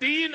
3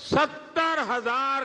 70,000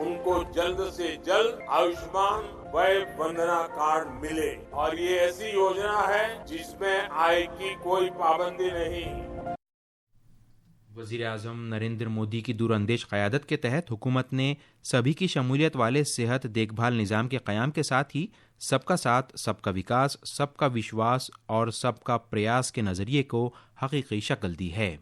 ان کو جلد سے جلد آیوشمان وے وندنا کارڈ ملے اور یہ ایسی یوجنا ہے جس میں آئے کی کوئی پابندی نہیں۔ وزیر اعظم نریندر مودی کی دور اندیش قیادت کے تحت حکومت نے سبھی کی شمولیت والے صحت دیکھ بھال نظام کے قیام کے ساتھ ہی سب کا ساتھ، سب کا وکاس، سب کا وشواس اور سب کا پریاس کے نظریے کو حقیقی شکل دی ہے۔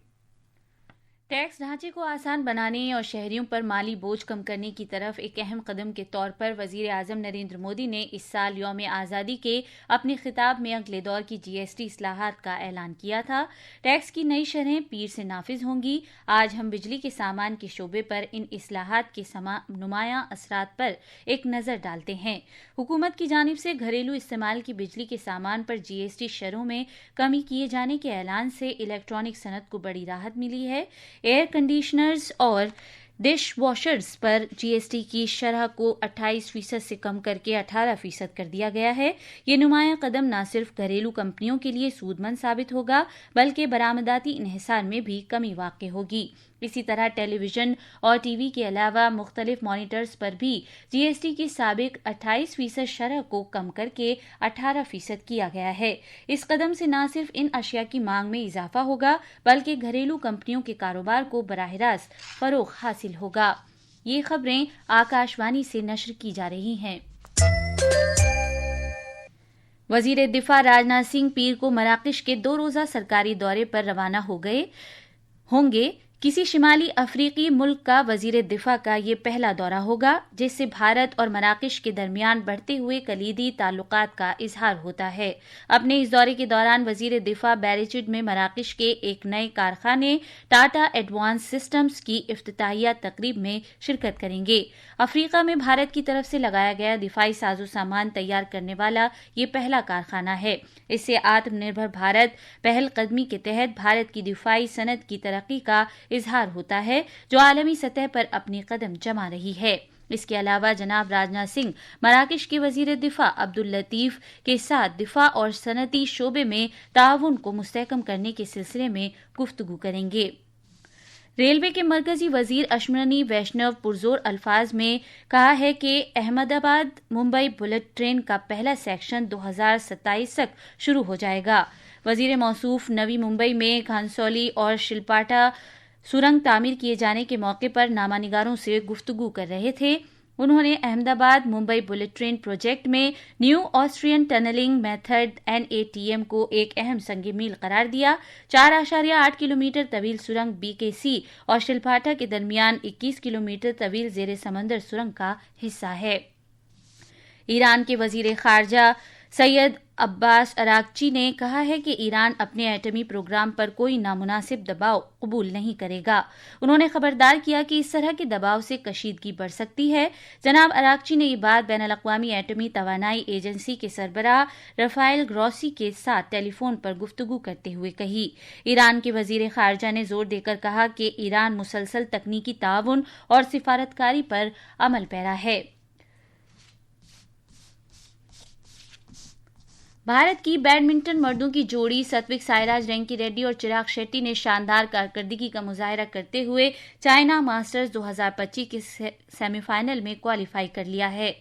ٹیکس ڈھانچے کو آسان بنانے اور شہریوں پر مالی بوجھ کم کرنے کی طرف ایک اہم قدم کے طور پر وزیر اعظم نریندر مودی نے اس سال یوم آزادی کے اپنے خطاب میں اگلے دور کی جی ایس ٹی اصلاحات کا اعلان کیا تھا۔ ٹیکس کی نئی شرحیں پیر سے نافذ ہوں گی۔ آج ہم بجلی کے سامان کے شعبے پر ان اصلاحات کے نمایاں اثرات پر ایک نظر ڈالتے ہیں۔ حکومت کی جانب سے گھریلو استعمال کی بجلی کے سامان پر جی ایس ٹی شرحوں میں کمی کیے جانے کے اعلان سے الیکٹرانک صنعت کو بڑی راحت ملی ہے۔ ایئر کنڈیشنرز اور ڈش واشرز پر جی ایس ٹی کی شرح کو 28% سے کم کر کے 18% کر دیا گیا ہے۔ یہ نمایاں قدم نہ صرف گھریلو کمپنیوں کے لیے سود مند ثابت ہوگا بلکہ برآمداتی انحصار میں بھی کمی واقع ہوگی۔ اسی طرح ٹیلی ویژن اور ٹی وی کے علاوہ مختلف مانیٹرز پر بھی جی ایس ٹی کی سابق 28% شرح کو کم کر کے 18% کیا گیا ہے۔ اس قدم سے نہ صرف ان اشیاء کی مانگ میں اضافہ ہوگا بلکہ گھریلو کمپنیوں کے کاروبار کو براہ راست فروغ حاصل ہوگا۔ یہ خبریں آکاشوانی سے نشر کی جا رہی ہیں۔ وزیر دفاع راجناتھ سنگھ پیر کو مراکش کے 2 روزہ سرکاری دورے پر روانہ ہوں گے۔ کسی شمالی افریقی ملک کا وزیر دفاع کا یہ پہلا دورہ ہوگا جس سے بھارت اور مراکش کے درمیان بڑھتے ہوئے کلیدی تعلقات کا اظہار ہوتا ہے۔ اپنے اس دورے کے دوران وزیر دفاع بیریچڈ میں مراکش کے ایک نئے کارخانے ٹاٹا ایڈوانس سسٹمز کی افتتاحیہ تقریب میں شرکت کریں گے۔ افریقہ میں بھارت کی طرف سے لگایا گیا دفاعی ساز و سامان تیار کرنے والا یہ پہلا کارخانہ ہے۔ اس سے آتم نربھر بھارت پہل قدمی کے تحت بھارت کی دفاعی صنعت کی ترقی کا اظہار ہوتا ہے جو عالمی سطح پر اپنی قدم جما رہی ہے۔ اس کے علاوہ جناب راجناتھ سنگھ مراکش کے وزیر دفاع عبداللطیف کے ساتھ دفاع اور صنعتی شعبے میں تعاون کو مستحکم کرنے کے سلسلے میں گفتگو کریں گے۔ ریلوے کے مرکزی وزیر اشمنی ویشنو پرزور الفاظ میں کہا ہے کہ احمد آباد ممبئی بلٹ ٹرین کا پہلا سیکشن 2027 تک شروع ہو جائے گا۔ وزیر موصوف نوی ممبئی میں گھنسولی اور شلپاٹا سرنگ تعمیر کیے جانے کے موقع پر نامہ نگاروں سے گفتگو کر رہے تھے۔ انہوں نے Ahmedabad Mumbai bullet train project میں new Austrian tunnelling method NATM کو ایک اہم سنگ میل قرار دیا۔ 4.8 کلومیٹر طویل سرنگ BKC اور شلپاٹا کے درمیان 21 کلومیٹر طویل زیر سمندر سرنگ کا حصہ ہے۔ ایران کے وزیر خارجہ سید عباس اراغچی نے کہا ہے کہ ایران اپنے ایٹمی پروگرام پر کوئی نامناسب دباؤ قبول نہیں کرے گا۔ انہوں نے خبردار کیا کہ اس طرح کے دباؤ سے کشیدگی بڑھ سکتی ہے۔ جناب اراغچی نے یہ بات بین الاقوامی ایٹمی توانائی ایجنسی کے سربراہ رافائل گروسی کے ساتھ ٹیلی فون پر گفتگو کرتے ہوئے کہی۔ ایران کے وزیر خارجہ نے زور دے کر کہا کہ ایران مسلسل تکنیکی تعاون اور سفارتکاری پر عمل پیرا ہے۔ بھارت کی بیڈمنٹن مردوں کی جوڑی ستوک سائراج رینکی ریڈی اور چراغ شیٹی نے شاندار کارکردگی کا مظاہرہ کرتے ہوئے چائنا ماسٹرز 2025 کے سیمی فائنل میں کوالیفائی کر لیا ہے۔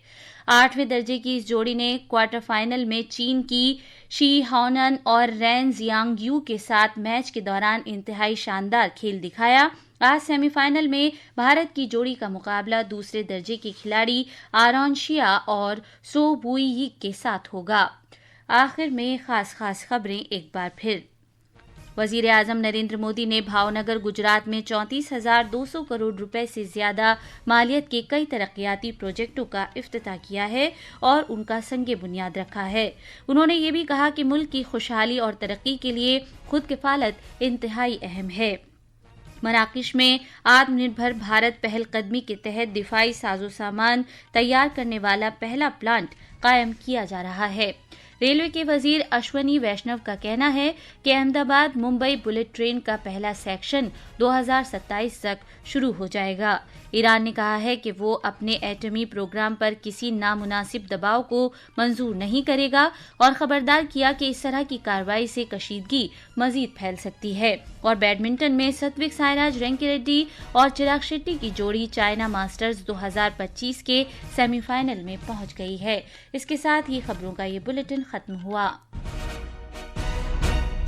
8ویں درجے کی اس جوڑی نے کوارٹر فائنل میں چین کی شی ہاونن اور رین زیانگ یو کے ساتھ میچ کے دوران انتہائی شاندار کھیل دکھایا۔ آج سیمی فائنل میں بھارت کی جوڑی کا مقابلہ دوسرے درجے کے کھلاڑی آرون شیا اور سو بوئی یک کے ساتھ ہوگا۔ آخر میں خاص خبریں ایک بار پھر۔ وزیر اعظم نریندر مودی نے بھاؤنگر گجرات میں 34,200 کروڑ روپے سے زیادہ مالیت کے کئی ترقیاتی پروجیکٹوں کا افتتاح کیا ہے اور ان کا سنگ بنیاد رکھا ہے۔ انہوں نے یہ بھی کہا کہ ملک کی خوشحالی اور ترقی کے لیے خود کفالت انتہائی اہم ہے۔ مراکش میں آتم نربھر بھارت پہل قدمی کے تحت دفاعی ساز و سامان تیار کرنے والا پہلا پلانٹ قائم کیا جا رہا ہے۔ ریلوے کے وزیر اشونی ویشنو کا کہنا ہے کہ احمد آباد ممبئی بلٹ ٹرین کا پہلا سیکشن 2027 تک شروع ہو جائے گا۔ ایران نے کہا ہے کہ وہ اپنے ایٹمی پروگرام پر کسی نامناسب دباؤ کو منظور نہیں کرے گا اور خبردار کیا کہ اس طرح کی کارروائی سے کشیدگی مزید پھیل سکتی ہے۔ اور بیڈمنٹن میں ستوک سائراج رینکی ریڈی اور چراغ شیٹی کی جوڑی چائنا ماسٹرز 2025 کے سیمی فائنل میں پہنچ گئی ہے۔ اس کے ساتھ ہی خبروں کا یہ بلیٹن ختم ہوا۔